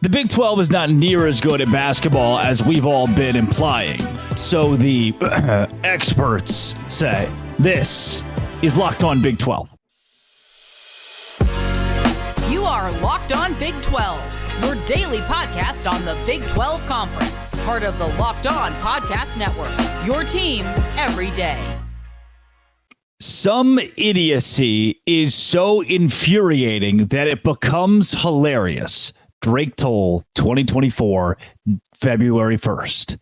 The Big 12 is not near as good at basketball as we've all been implying. So the experts say. This is Locked On Big 12. You are Locked On Big 12, your daily podcast on the Big 12 Conference, part of the Locked On Podcast Network, your team every day. Some idiocy is so infuriating that it becomes hilarious. Drake Toll, 2024, February 1st.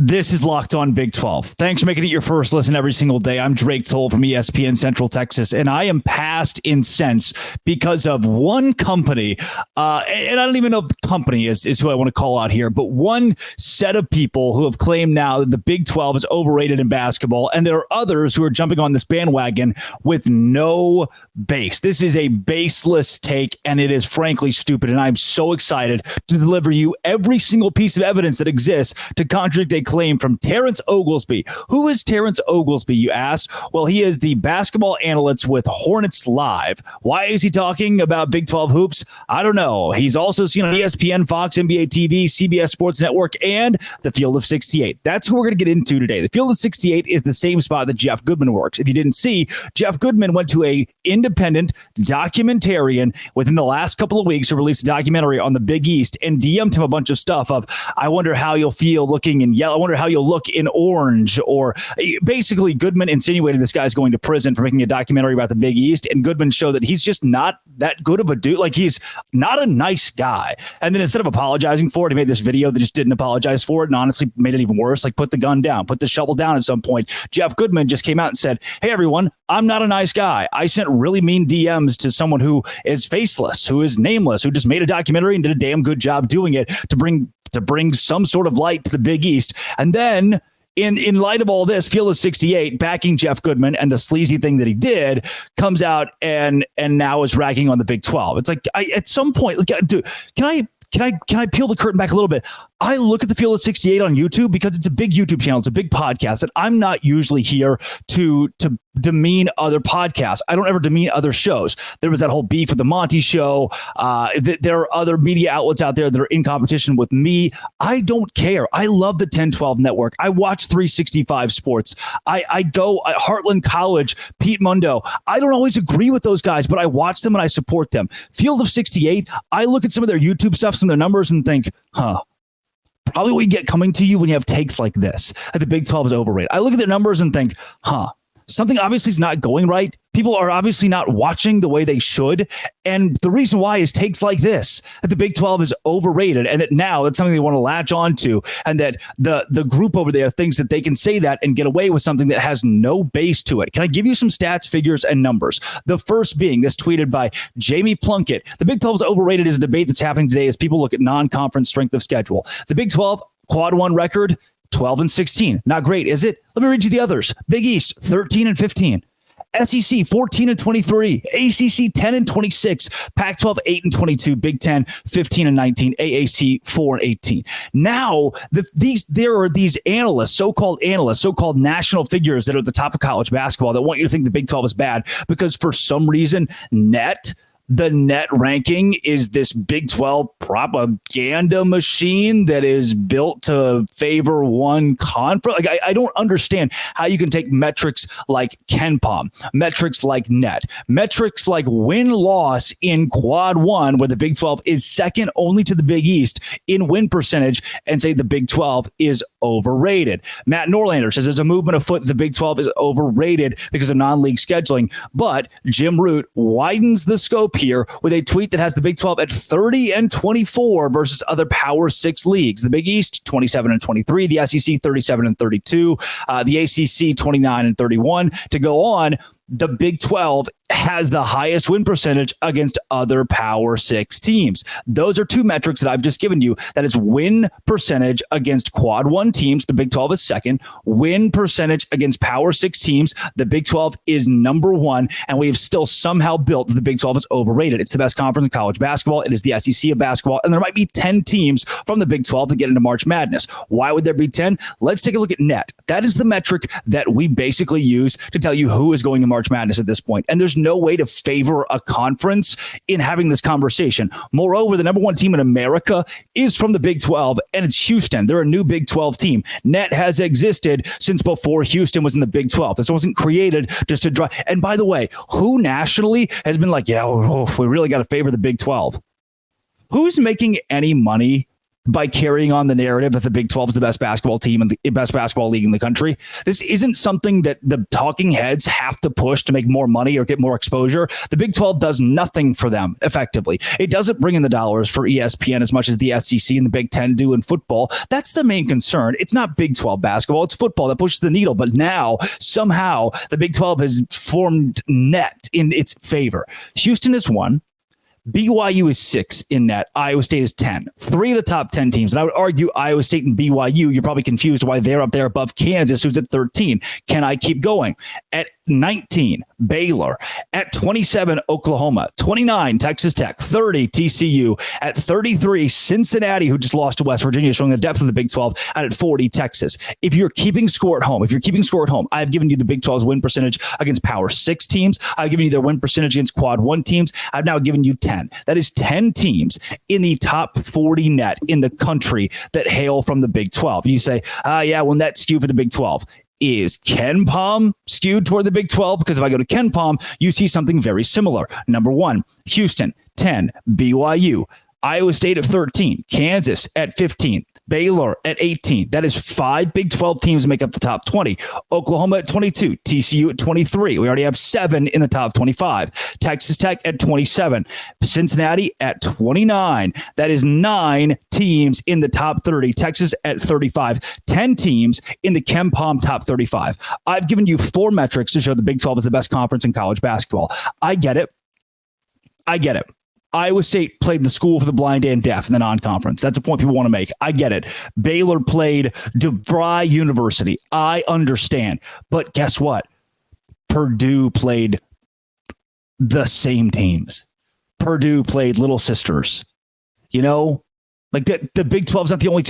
This is Locked On Big 12. Thanks for making it your first listen every single day. I'm Drake Toll from ESPN Central Texas, and I am past incensed because of one company, and I don't even know if the company is who I want to call out here, but one set of people who have claimed now that the Big 12 is overrated in basketball, and there are others who are jumping on this bandwagon with no base. This is a baseless take, and it is frankly stupid, and I'm so excited to deliver you every single piece of evidence that exists to contradict a claim from Terrence Oglesby. Who is Terrence Oglesby, you asked? Well, he is the basketball analyst with Hornets Live. Why is he talking about Big 12 hoops? I don't know. He's also seen on ESPN, Fox, NBA TV, CBS Sports Network, and the Field of 68. That's who we're going to get into today. The Field of 68 is the same spot that Jeff Goodman works. If you didn't see, Jeff Goodman went to a independent documentarian within the last couple of weeks who released a documentary on the Big East and DM'd him a bunch of stuff of, I wonder how you'll feel looking in yellow. I wonder how you'll look in orange. Or basically Goodman insinuated this guy's going to prison for making a documentary about the Big East, and Goodman showed that he's just not that good of a dude. Like, he's not a nice guy. And then instead of apologizing for it, he made this video that just didn't apologize for it and honestly made it even worse. Like, put the gun down, put the shovel down at some point. Jeff Goodman just came out and said, hey, everyone, I'm not a nice guy. I sent really mean DMs to someone who is faceless, who is nameless, who just made a documentary and did a damn good job doing it to bring some sort of light to the Big East. And then in light of all this, Field of 68 backing Jeff Goodman and the sleazy thing that he did comes out and now is ragging on the Big 12. It's like, at some point, dude, can I peel the curtain back a little bit? I look at the Field of 68 on YouTube because it's a big YouTube channel. It's a big podcast, and I'm not usually here to demean other podcasts. I don't ever demean other shows. There was that whole beef with the Monty show. There are other media outlets out there that are in competition with me. I don't care. I love the 10-12 network. I watch 365 Sports. I go at Heartland College, Pete Mundo. I don't always agree with those guys, but I watch them and I support them. Field of 68, I look at some of their YouTube stuff, some of their numbers, and think, probably what you get coming to you when you have takes like this, that the Big 12 is overrated. I look at the numbers and think, something obviously is not going right. People are obviously not watching the way they should. And the reason why is takes like this, that the Big 12 is overrated, and that now that's something they want to latch on to, and that the group over there thinks that they can say that and get away with something that has no base to it. Can I give you some stats, figures, and numbers? The first being this tweeted by Jamie Plunkett. The Big 12 is overrated is a debate that's happening today as people look at non-conference strength of schedule. The Big 12 quad one record, 12-16. Not great, is it? Let me read you the others. Big East, 13-15. SEC, 14-23. ACC, 10-26. Pac-12, 8-22. Big Ten, 15-19. AAC, 4-18. Now, there are these analysts, so-called national figures that are at the top of college basketball that want you to think the Big 12 is bad because for some reason, the net ranking is this Big 12 propaganda machine that is built to favor one conference. Like, I don't understand how you can take metrics like KenPom, metrics like net, metrics like win-loss in quad one, where the Big 12 is second only to the Big East in win percentage, and say the Big 12 is overrated. Matt Norlander says there's a movement afoot that the Big 12 is overrated because of non-league scheduling, but Jim Root widens the scope here with a tweet that has the Big 12 at 30-24 versus other Power 6 leagues. The Big East, 27-23, the SEC, 37-32, the ACC, 29-31. To go on, the Big 12 has the highest win percentage against other Power 6 teams. Those are two metrics that I've just given you. That is win percentage against quad one teams. The Big 12 is second. Win percentage against Power 6 teams. The Big 12 is number one, and we have still somehow built that the Big 12 is overrated. It's the best conference in college basketball. It is the SEC of basketball, and there might be 10 teams from the Big 12 to get into March Madness. Why would there be 10? Let's take a look at net. That is the metric that we basically use to tell you who is going to March March Madness at this point, and there's no way to favor a conference in having this conversation. Moreover, the number one team in America is from the Big 12, and it's Houston. They're a new Big 12 team. Net has existed since before Houston was in the Big 12. This wasn't created just to drive. And by the way, who nationally has been like, yeah, we really got to favor the Big 12? Who's making any money by carrying on the narrative that the Big 12 is the best basketball team and the best basketball league in the country? This isn't something that the talking heads have to push to make more money or get more exposure. The Big 12 does nothing for them effectively. It doesn't bring in the dollars for ESPN as much as the SEC and the Big 10 do in football. That's the main concern. It's not Big 12 basketball. It's football that pushes the needle. But now, somehow, the Big 12 has formed net in its favor. Houston is 1. BYU is 6 in net. Iowa State is 10. 3 of the top 10 teams. And I would argue Iowa State and BYU, you're probably confused why they're up there above Kansas, who's at 13. Can I keep going? At 19, Baylor. At 27, Oklahoma. 29, Texas Tech. 30, TCU. At 33, Cincinnati, who just lost to West Virginia, showing the depth of the Big 12. And at 40, Texas. If you're keeping score at home, I've given you the Big 12's win percentage against Power 6 teams. I've given you their win percentage against Quad 1 teams. I've now given you 10. That is 10 teams in the top 40 net in the country that hail from the Big 12. You say, yeah, well, net skewed for the Big 12. Is KenPom skewed toward the Big 12? Because if I go to KenPom, you see something very similar. Number 1, Houston, 10, BYU, Iowa State at 13, Kansas at 15, Baylor at 18. That is 5 Big 12 teams that make up the top 20. Oklahoma at 22, TCU at 23. We already have 7 in the top 25. Texas Tech at 27, Cincinnati at 29. That is 9 teams in the top 30. Texas at 35, 10 teams in the KenPom top 35. I've given you 4 metrics to show the Big 12 is the best conference in college basketball. I get it. Iowa State played the school for the blind and deaf in the non-conference. That's a point people want to make. I get it. Baylor played DeVry University. I understand. But guess what? Purdue played the same teams. Purdue played Little Sisters. You know? Like the Big 12 is not the only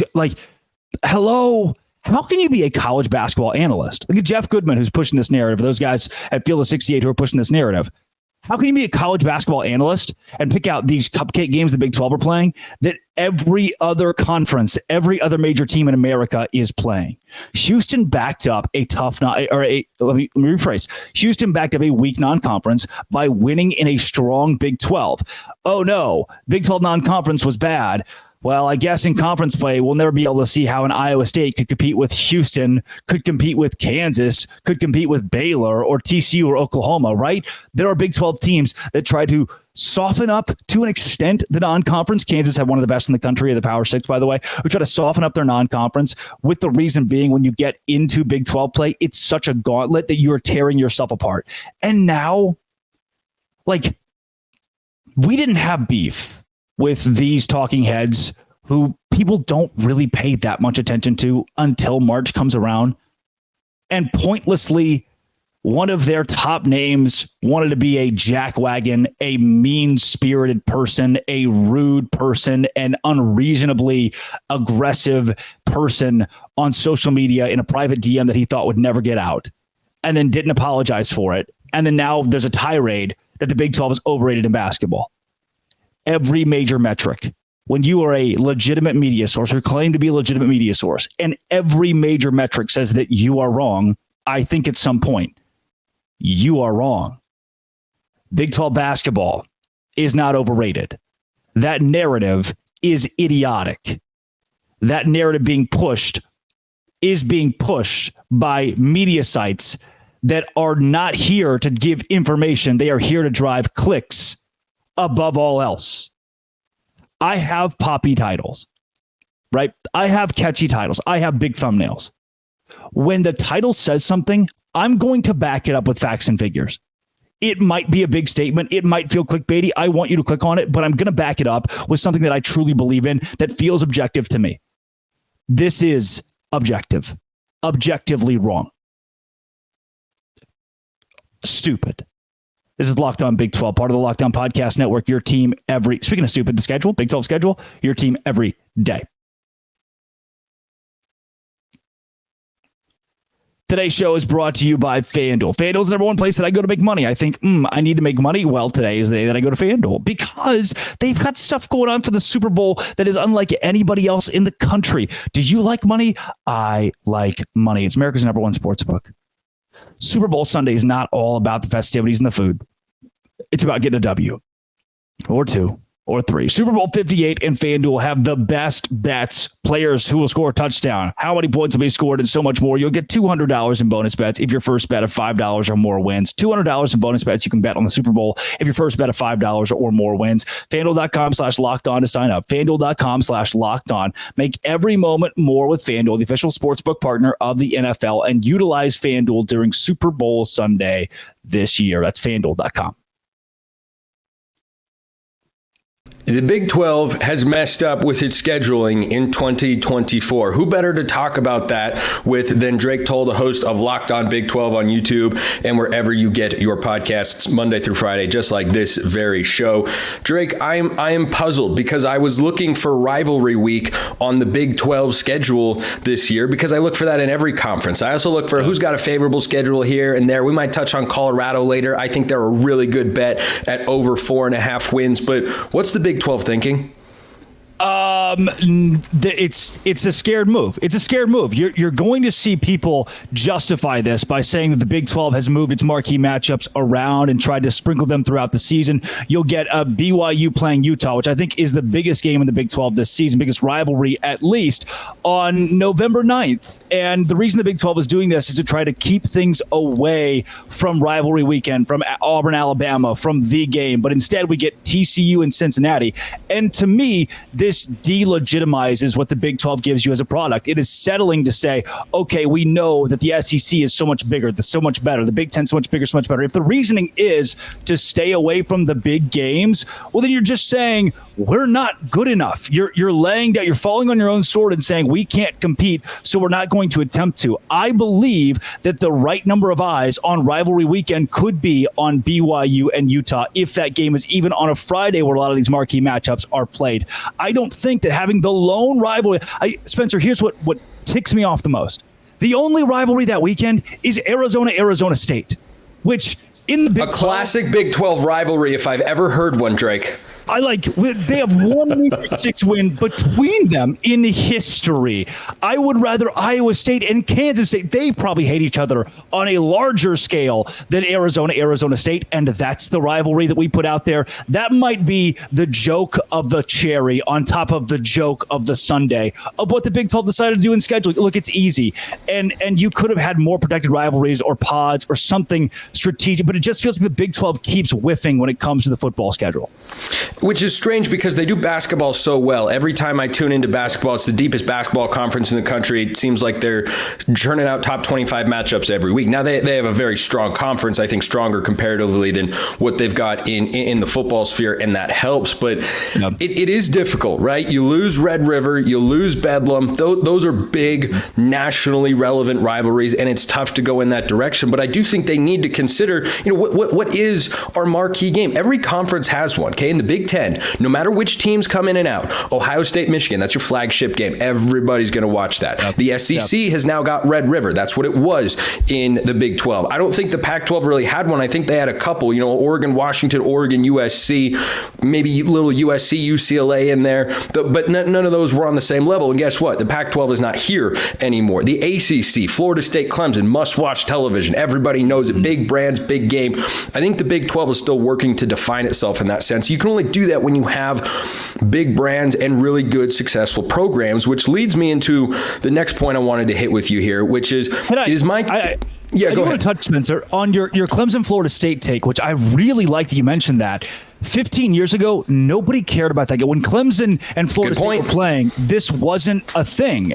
hello? How can you be a college basketball analyst? Look at Jeff Goodman, who's pushing this narrative. Those guys at Field of 68 who are pushing this narrative. How can you be a college basketball analyst and pick out these cupcake games the Big 12 are playing that every other conference, every other major team in America is playing? Houston backed up let me rephrase. Houston backed up a weak non-conference by winning in a strong Big 12. Oh no, Big 12 non-conference was bad. Well, I guess in conference play, we'll never be able to see how an Iowa State could compete with Houston, could compete with Kansas, could compete with Baylor or TCU or Oklahoma, right? There are Big 12 teams that try to soften up to an extent the non-conference. Kansas had one of the best in the country of the Power 6, by the way, who try to soften up their non-conference with the reason being when you get into Big 12 play, it's such a gauntlet that you are tearing yourself apart. And now, we didn't have beef with these talking heads who people don't really pay that much attention to until March comes around. And pointlessly, one of their top names wanted to be a jackwagon, a mean-spirited person, a rude person, an unreasonably aggressive person on social media in a private DM that he thought would never get out, and then didn't apologize for it. And then now there's a tirade that the Big 12 is overrated in basketball. Every major metric, when you are a legitimate media source or claim to be a legitimate media source, and every major metric says that you are wrong, I think at some point you are wrong. Big 12 basketball is not overrated. That narrative is idiotic. That narrative is being pushed by media sites that are not here to give information. They are here to drive clicks above all else. I have poppy titles, right? I have catchy titles. I have big thumbnails. When the title says something, I'm going to back it up with facts and figures. It might be a big statement. It might feel clickbaity. I want you to click on it, but I'm going to back it up with something that I truly believe in that feels objective to me. This is objective. Objectively wrong. Stupid. This is Locked On Big 12, part of the Locked On Podcast Network. Your team speaking of stupid, the schedule, Big 12 schedule, your team every day. Today's show is brought to you by FanDuel. FanDuel is the number one place that I go to make money. I think, I need to make money. Well, today is the day that I go to FanDuel because they've got stuff going on for the Super Bowl that is unlike anybody else in the country. Do you like money? I like money. It's America's number one sports book. Super Bowl Sunday is not all about the festivities and the food. It's about getting a W or 2 or 3. Super Bowl 58 and FanDuel have the best bets, players who will score a touchdown, how many points will be scored, and so much more. You'll get $200 in bonus bets if your first bet of $5 or more wins. $200 in bonus bets you can bet on the Super Bowl if your first bet of $5 or more wins. FanDuel.com/lockedon to sign up. FanDuel.com/lockedon. Make every moment more with FanDuel, the official sportsbook partner of the NFL, and utilize FanDuel during Super Bowl Sunday this year. That's FanDuel.com. The Big 12 has messed up with its scheduling in 2024. Who better to talk about that with than Drake Toll, the host of Locked On Big 12 on YouTube and wherever you get your podcasts Monday through Friday, just like this very show. Drake, I am puzzled because I was looking for rivalry week on the Big 12 schedule this year because I look for that in every conference. I also look for who's got a favorable schedule here and there. We might touch on Colorado later. I think they're a really good bet at over 4.5 wins. But what's the Big 12 thinking? It's a scared move. It's a scared move. You're going to see people justify this by saying that the Big 12 has moved its marquee matchups around and tried to sprinkle them throughout the season. You'll get a BYU playing Utah, which I think is the biggest game in the Big 12 this season, biggest rivalry at least, on November 9th. And the reason the Big 12 is doing this is to try to keep things away from rivalry weekend, from Auburn, Alabama, from the game. But instead we get TCU and Cincinnati. And to me, this delegitimizes what the Big 12 gives you as a product. It is settling to say, okay, we know that the SEC is so much bigger, so much better. The Big 10 is so much bigger, so much better. If the reasoning is to stay away from the big games, well, then you're just saying we're not good enough. You're laying down, you're falling on your own sword and saying we can't compete, so we're not going to attempt to. I believe that the right number of eyes on rivalry weekend could be on BYU and Utah if that game is even on a Friday where a lot of these marquee matchups are played. I don't think that having the lone rivalry, Spencer, here's what ticks me off the most. The only rivalry that weekend is Arizona State, which in the Big 12, classic Big 12 rivalry if I've ever heard one, Drake. They have one 6 win between them in history. I would rather Iowa State and Kansas State. They probably hate each other on a larger scale than Arizona State. And that's the rivalry that we put out there. That might be the joke of the cherry on top of the joke of the Sunday of what the Big 12 decided to do in scheduling. Look, it's easy. And you could have had more protected rivalries or pods or something strategic, but it just feels like the Big 12 keeps whiffing when it comes to the football schedule. Which is strange because they do basketball so well. Every time I tune into basketball, it's the deepest basketball conference in the country. It seems like they're churning out top 25 matchups every week. Now, they have a very strong conference, I think stronger comparatively than what they've got in the football sphere, and that helps. But it is difficult, right? You lose Red River, you lose Bedlam. Those are big, nationally relevant rivalries, and it's tough to go in that direction. But I do think they need to consider, what is our marquee game? Every conference has one, okay? In the Big 10, no matter which teams come in and out, Ohio State, Michigan, that's your flagship game. Everybody's going to watch that. Yep. The SEC has now got Red River. That's what it was in the Big 12. I don't think the Pac-12 really had one. I think they had a couple, Oregon, Washington, Oregon, USC, maybe little USC, UCLA in there, but none of those were on the same level. And guess what? The Pac-12 is not here anymore. The ACC, Florida State, Clemson, must-watch television. Everybody knows it. Big brands, big game. I think the Big 12 is still working to define itself in that sense. You can only do that when you have big brands and really good, successful programs, which leads me into the next point I wanted to hit with you here, which is, go ahead. I want to touch, Spencer, on your Clemson Florida State take, which I really like that you mentioned that. 15 years ago, nobody cared about that. When Clemson and Florida State were playing, this wasn't a thing.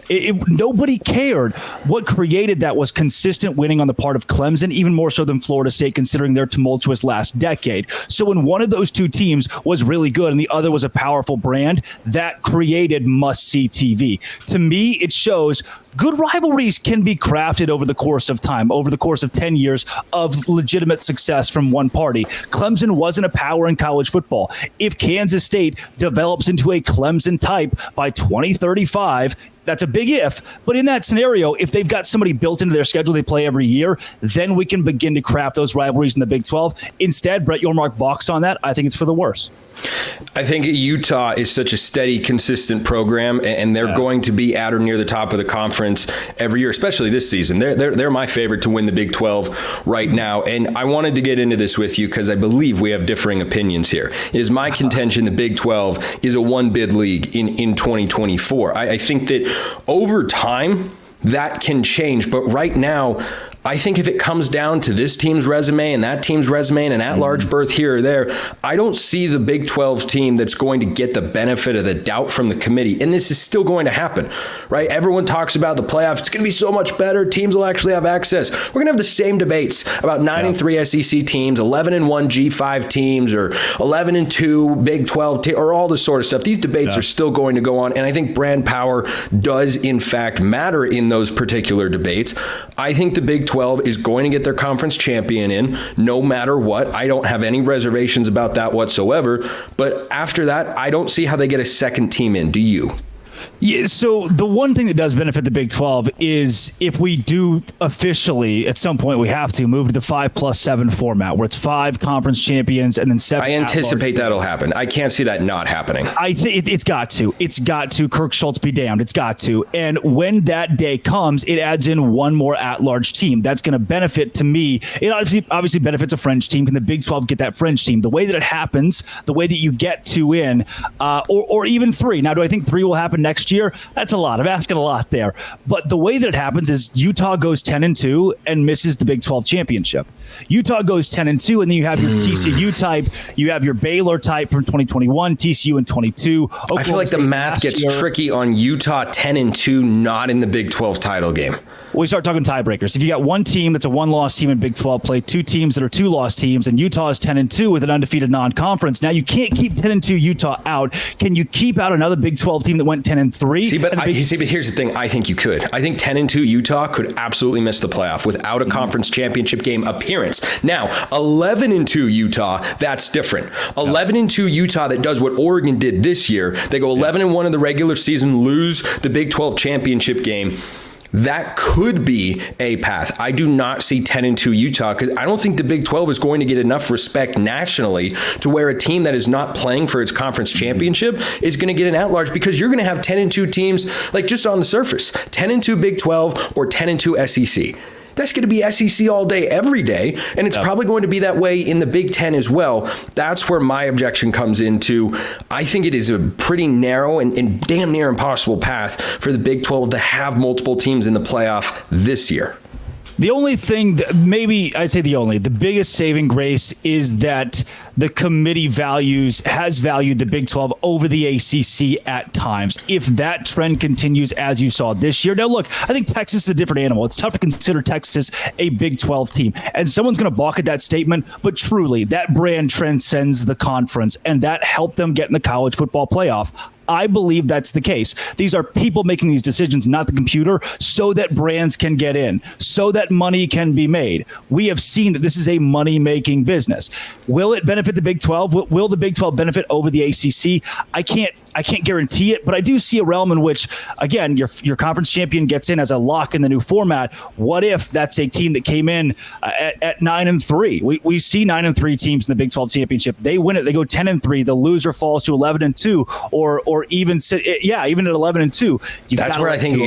Nobody cared. What created that was consistent winning on the part of Clemson, even more so than Florida State, considering their tumultuous last decade. So when one of those two teams was really good and the other was a powerful brand, that created must-see TV. To me, it shows good rivalries can be crafted over the course of time, over the course of 10 years of legitimate success from one party. Clemson wasn't a power in college football. If Kansas State develops into a Clemson type by 2035, That's a big if. But in that scenario, if they've got somebody built into their schedule they play every year, then we can begin to craft those rivalries in the Big 12. Instead, Brett Yormark balks on that. I think it's for the worse. I think Utah is such a steady, consistent program, and they're going to be at or near the top of the conference every year, especially this season. They're my favorite to win the Big 12 right now. And I wanted to get into this with you because I believe we have differing opinions here. It is my contention the Big 12 is a one-bid league in 2024. I think that over time, that can change. But right now, I think if it comes down to this team's resume and that team's resume and an at-large berth here or there, I don't see the Big 12 team that's going to get the benefit of the doubt from the committee. And this is still going to happen, right? Everyone talks about the playoffs. It's going to be so much better. Teams will actually have access. We're going to have the same debates about 9-3 SEC teams, 11-1 G5 teams, or 11-2 Big 12 or all this sort of stuff. These debates are still going to go on. And I think brand power does, in fact, matter in those particular debates. I think the Big 12 is going to get their conference champion in no matter what. I don't have any reservations about that whatsoever. But after that, I don't see how they get a second team in. Do you? Yeah, so the one thing that does benefit the Big 12 is if we do officially, at some point we have to move to the 5+7 format where it's 5 conference champions and then 7. I anticipate that'll happen. I can't see that not happening. I think it's got to. It's got to. Kirk Schultz be damned. It's got to. And when that day comes, it adds in one more at-large team. That's going to benefit, to me. It obviously benefits a fringe team. Can the Big 12 get that fringe team? The way that it happens, the way that you get 2 in, or even 3. Now, do I think 3 will happen next year? That's a lot. I'm asking a lot there. But the way that it happens is Utah goes 10-2 and misses the Big 12 championship. Utah goes 10-2, and then you have your TCU type, you have your Baylor type from 2021, TCU in 22. I feel like the math gets tricky on Utah 10-2, not in the Big 12 title game. We start talking tiebreakers. If you got one team that's a 1-loss team in Big 12 play, 2 teams that are 2-loss teams, and Utah is 10-2 with an undefeated non-conference. Now you can't keep 10-2 Utah out. Can you keep out another Big 12 team that went 10-3? See, but here's the thing. I think you could. I think 10-2 Utah could absolutely miss the playoff without a conference championship game appearance. Now 11-2 Utah, that's different. 11-2 Utah that does what Oregon did this year. They go 11-1 in the regular season, lose the Big 12 championship game. That could be a path. I do not see 10-2 Utah because I don't think the Big 12 is going to get enough respect nationally to where a team that is not playing for its conference championship is going to get an at-large, because you're going to have 10-2 teams, like just on the surface, 10-2 Big 12 or 10-2 SEC. That's going to be SEC all day, every day, and it's probably going to be that way in the Big Ten as well. That's where my objection comes into. I think it is a pretty narrow and damn near impossible path for the Big 12 to have multiple teams in the playoff this year. The only thing, the biggest saving grace is that the committee has valued the Big 12 over the ACC at times. If that trend continues as you saw this year. Now, look, I think Texas is a different animal. It's tough to consider Texas a Big 12 team. And someone's going to balk at that statement, but truly, that brand transcends the conference, and that helped them get in the college football playoff. I believe that's the case. These are people making these decisions, not the computer, so that brands can get in, so that money can be made. We have seen that this is a money-making business. Will it benefit the Big 12? Will the Big 12 benefit over the ACC? I can't guarantee it, but I do see a realm in which, again, your conference champion gets in as a lock in the new format. What if that's a team that came in at 9-3? We see 9-3 teams in the Big 12 championship. They win it. They go 10-3. The loser falls to 11-2, or even at 11-2. That's where I think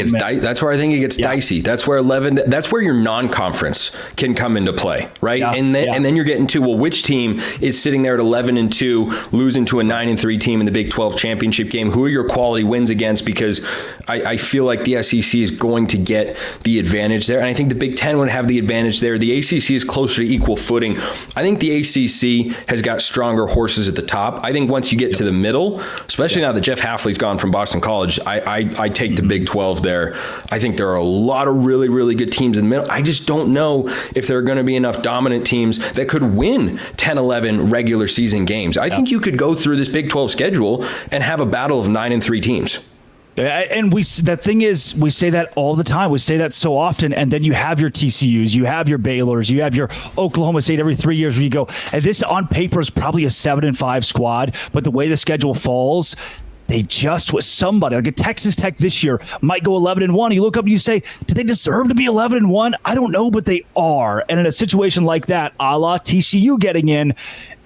it gets dicey. That's where your non-conference can come into play, right? Yeah, and then you're getting to, well, which team is sitting there at 11-2, losing to a 9-3 team in the Big 12 championship game? Who are your quality wins against? Because I feel like the SEC is going to get the advantage there, and I think the Big Ten would have the advantage there. The ACC is closer to equal footing. I think the ACC has got stronger horses at the top. I think once you get to the middle, especially now that Jeff Hafley's gone from Boston College, I take the Big 12 there. I think there are a lot of really, really good teams in the middle. I just don't know if there are going to be enough dominant teams that could win 10-11 regular season games. I think you could go through this Big 12 schedule and have a battle of 9-3 teams. And the thing is, we say that all the time. We say that so often, and then you have your TCUs, you have your Baylors, you have your Oklahoma State every 3 years where you go, and this on paper is probably a 7-5 squad, but the way the schedule falls, they just with somebody like a Texas Tech this year might go 11-1. You look up and you say, do they deserve to be 11-1? I don't know, but they are. And in a situation like that, a la TCU getting in,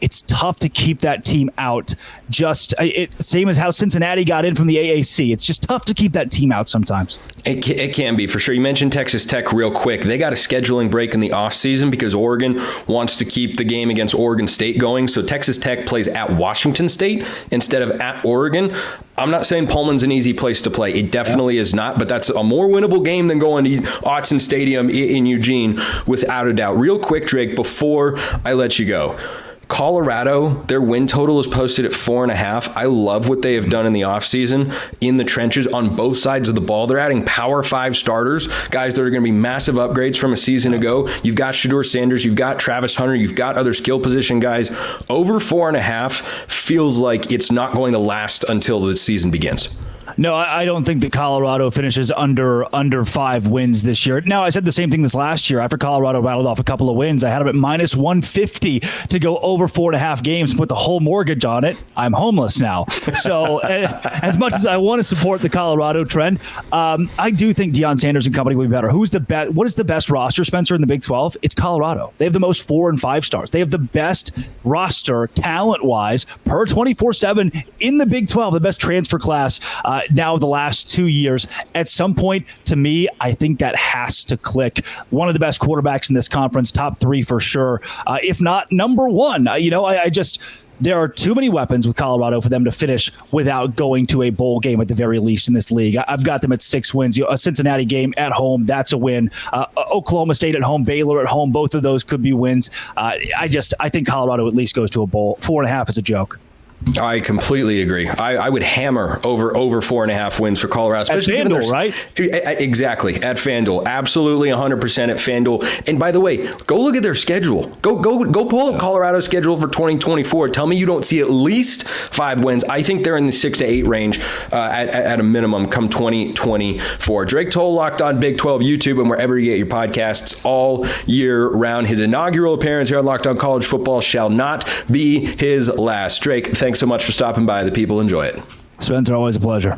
it's tough to keep that team out. Same as how Cincinnati got in from the AAC. It's just tough to keep that team out sometimes. It can be, for sure. You mentioned Texas Tech real quick. They got a scheduling break in the offseason because Oregon wants to keep the game against Oregon State going. So Texas Tech plays at Washington State instead of at Oregon. I'm not saying Pullman's an easy place to play. It definitely is not, but that's a more winnable game than going to Autzen Stadium in Eugene, without a doubt. Real quick, Drake, before I let you go. Colorado, their win total is posted at 4.5. I love what they have done in the offseason in the trenches on both sides of the ball. They're adding Power 5 starters, guys that are going to be massive upgrades from a season ago. You've got Shedeur Sanders, you've got Travis Hunter, you've got other skill position guys. Over 4.5 feels like it's not going to last until the season begins. No, I don't think that Colorado finishes under 5 wins this year. Now, I said the same thing this last year. After Colorado rattled off a couple of wins, I had them at minus 150 to go over 4.5 games and put the whole mortgage on it. I'm homeless now. So as much as I want to support the Colorado trend, I do think Deion Sanders and company will be better. Who's the best? What is the best roster, Spencer, in the Big 12? It's Colorado. They have the most 4 and 5 stars. They have the best roster talent-wise per 24/7 in the Big 12, the best transfer class now the last 2 years. At some point, to me, I think that has to click. One of the best quarterbacks in this conference, top 3 for sure, if not number 1. There are too many weapons with Colorado for them to finish without going to a bowl game at the very least in this league. I've got them at 6 wins. A Cincinnati game at home, that's a win. Oklahoma State at home, Baylor at home, both of those could be wins. I think Colorado at least goes to a bowl. 4.5 is a joke. I completely agree. I would hammer over 4.5 wins for Colorado. At FanDuel, right? Exactly. At FanDuel. Absolutely 100% at FanDuel. And by the way, go look at their schedule. Go pull up Colorado's schedule for 2024. Tell me you don't see at least 5 wins. I think they're in the 6 to 8 range at a minimum come 2024. Drake Toll, Locked On Big 12 YouTube and wherever you get your podcasts all year round. His inaugural appearance here on Locked On College Football shall not be his last. Drake, thanks so much for stopping by. The people enjoy it. Spencer, always a pleasure.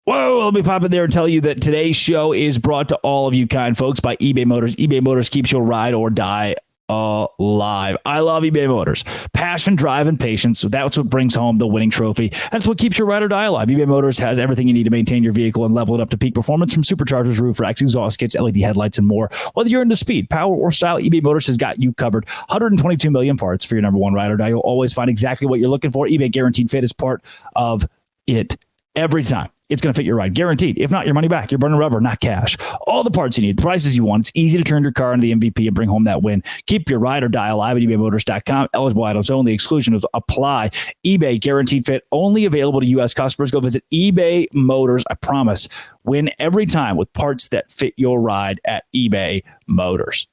Whoa, let me pop in there and tell you that today's show is brought to all of you kind folks by eBay Motors. eBay Motors keeps your ride or die alive. I love eBay Motors. Passion, drive, and patience. So that's what brings home the winning trophy. That's what keeps your ride or die alive. eBay Motors has everything you need to maintain your vehicle and level it up to peak performance, from superchargers, roof racks, exhaust kits, LED headlights, and more. Whether you're into speed, power, or style, eBay Motors has got you covered. 122 million parts for your number one ride or die. You'll always find exactly what you're looking for. eBay Guaranteed Fit is part of it every time. It's going to fit your ride, guaranteed. If not, your money back. You're burning rubber, not cash. All the parts you need, the prices you want. It's easy to turn your car into the MVP and bring home that win. Keep your ride or die alive at ebaymotors.com. Eligible items only. Exclusions apply. eBay Guaranteed Fit, only available to U.S. customers. Go visit eBay Motors. I promise. Win every time with parts that fit your ride at eBay Motors.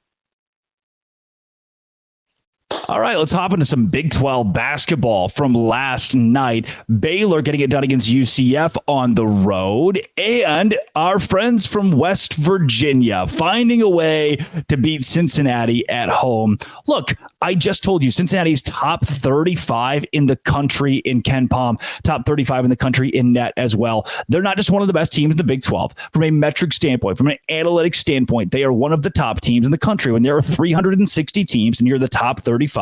All right, let's hop into some Big 12 basketball from last night. Baylor getting it done against UCF on the road, and our friends from West Virginia finding a way to beat Cincinnati at home. Look, I just told you Cincinnati's top 35 in the country in Ken Pom, top 35 in the country in net as well. They're not just one of the best teams in the Big 12. From a metric standpoint, from an analytic standpoint, they are one of the top teams in the country. When there are 360 teams and you're the top 35,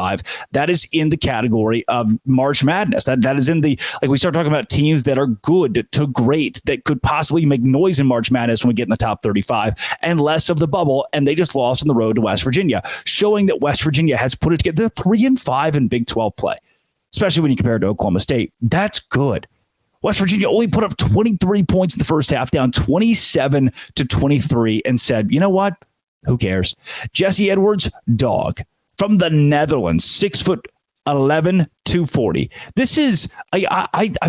that is in the category of March Madness. That is in the, like, we start talking about teams that are good to great, that could possibly make noise in March Madness when we get in the top 35, and less of the bubble. And they just lost on the road to West Virginia, showing that West Virginia has put it together. They're 3-5 in Big 12 play, especially when you compare it to Oklahoma State. That's good. West Virginia only put up 23 points in the first half, down 27-23, and said, you know what? Who cares? Jesse Edwards, dog. From the Netherlands, 6'11", 240. This is, I feel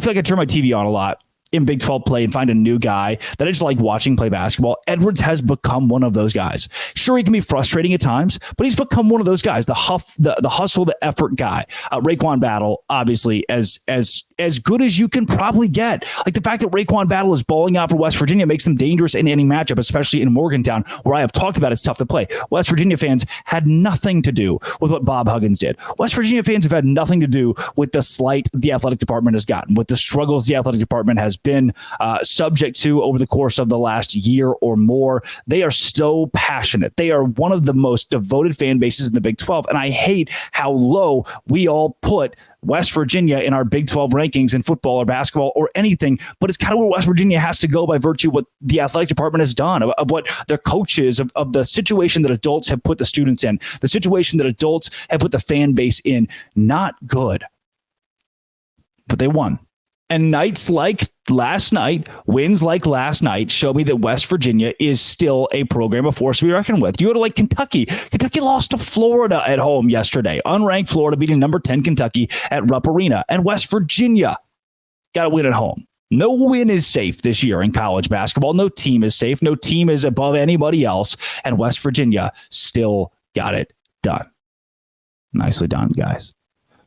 like I turn my TV on a lot in Big 12 play and find a new guy that I just like watching play basketball, Edwards has become one of those guys. Sure, he can be frustrating at times, but he's become one of those guys, the hustle, the effort guy. Raekwon Battle, obviously, as good as you can probably get. Like the fact that Raekwon Battle is balling out for West Virginia makes them dangerous in any matchup, especially in Morgantown, where I have talked about it's tough to play. West Virginia fans had nothing to do with what Bob Huggins did. West Virginia fans have had nothing to do with the slight the athletic department has gotten, with the struggles the athletic department has been subject to over the course of the last year or more. They are so passionate. They are one of the most devoted fan bases in the Big 12, and I hate how low we all put West Virginia in our Big 12 rankings in football or basketball or anything, but it's kind of where West Virginia has to go by virtue of what the athletic department has done, of what their coaches, of the situation that adults have put the students in, the situation that adults have put the fan base in. Not good. But they won. And nights like last night, wins like last night, show me that West Virginia is still a program of force to be reckoned with. You go to like Kentucky. Kentucky lost to Florida at home yesterday. Unranked Florida beating number 10 Kentucky at Rupp Arena. And West Virginia got to win at home. No win is safe this year in college basketball. No team is safe. No team is above anybody else. And West Virginia still got it done. Nicely done, guys.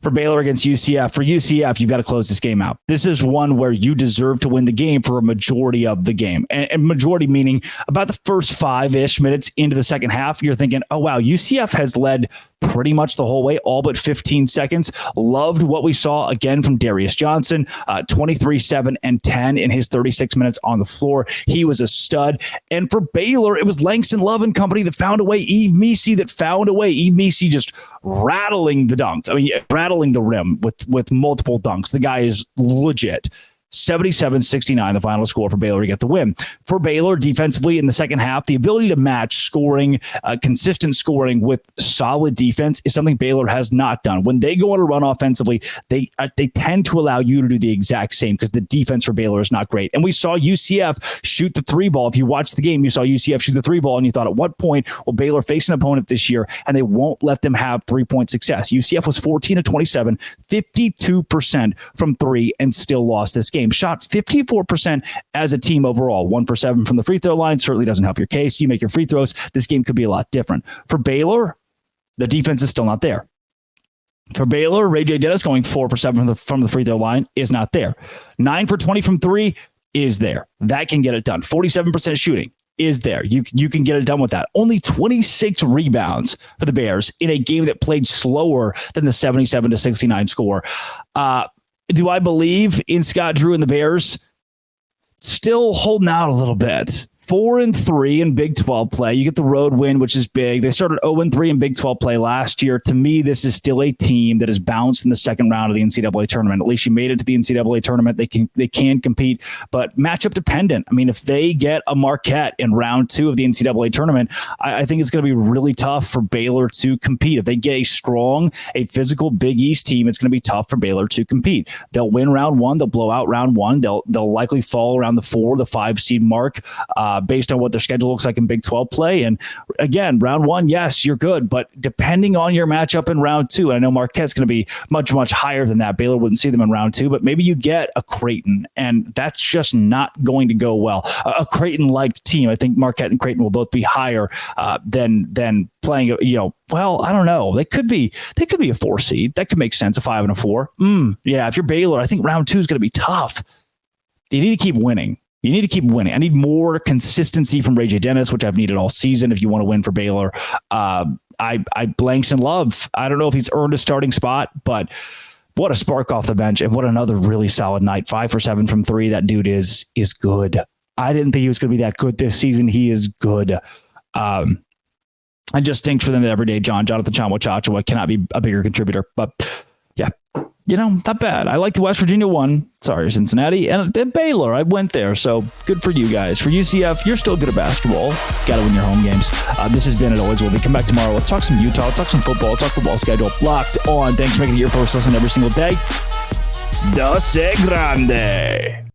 For Baylor against UCF, for UCF, you've got to close this game out. This is one where you deserve to win the game for a majority of the game. And majority meaning about the first 5-ish minutes into the second half, you're thinking, oh, wow, UCF has led pretty much the whole way, all but 15 seconds. Loved what we saw again from Darius Johnson, 23, 7, and 10 in his 36 minutes on the floor. He was a stud. And for Baylor, it was Langston Love and company that found a way. Eve Messi that found a way. Eve Messi just rattling the dunk. I mean, rattling the rim with multiple dunks. The guy is legit. 77-69, the final score for Baylor to get the win. For Baylor, defensively in the second half, the ability to match scoring, consistent scoring with solid defense is something Baylor has not done. When they go on a run offensively, they tend to allow you to do the exact same because the defense for Baylor is not great. And we saw UCF shoot the three ball. If you watched the game, you saw UCF shoot the three ball, and you thought, at what point will Baylor face an opponent this year and they won't let them have 3-point success? UCF was 14-27, 52% from three, and still lost this game. Shot 54% as a team overall. 1 for 7 from the free throw line certainly doesn't help your case. You make your free throws, this game could be a lot different. For Baylor, the defense is still not there. For Baylor, Ray J. Dennis going 4 for 7 from the free throw line is not there. 9 for 20 from three is there. That can get it done. 47% shooting is there. You can get it done with that. Only 26 rebounds for the Bears in a game that played slower than the 77-69 score. Do I believe in Scott Drew and the Bears? Still holding out a little bit. 4-3 in Big 12 play. You get the road win, which is big. They started 0-3 in Big 12 play last year. To me, this is still a team that has bounced in the second round of the NCAA tournament. At least you made it to the NCAA tournament. They can compete, but matchup dependent. I mean, if they get a Marquette in round 2 of the NCAA tournament, I think it's going to be really tough for Baylor to compete. If they get a strong, a physical Big East team, it's going to be tough for Baylor to compete. They'll win round 1. They'll blow out round 1. They'll likely fall around the 4, the 5 seed mark. Based on what their schedule looks like in Big 12 play. And again, round 1, yes, you're good, but depending on your matchup in round 2, I know Marquette's going to be much, much higher than that. Baylor wouldn't see them in round 2, but maybe you get a Creighton, and that's just not going to go well. A Creighton-like team, I think Marquette and Creighton will both be higher than playing, well, I don't know. They could be a 4 seed. That could make sense, a 5 and a 4. Yeah, if you're Baylor, I think round 2 is going to be tough. You need to keep winning. You need to keep winning. I need more consistency from Ray J. Dennis, which I've needed all season if you want to win for Baylor. I blanks in love. I don't know if he's earned a starting spot, but what a spark off the bench, and what another really solid night. 5 for 7 from three. That dude is good. I didn't think he was going to be that good this season. He is good. I just think for them that every day, Jonathan Chama cannot be a bigger contributor. But yeah, not bad. I like the West Virginia one. Sorry, Cincinnati. And then Baylor, I went there. So good for you guys. For UCF, you're still good at basketball. Got to win your home games. This has been It Always Will Be. Come back tomorrow. Let's talk some Utah. Let's talk some football. Let's talk football schedule. Locked On. Thanks for making it your first listen every single day. Doce Grande.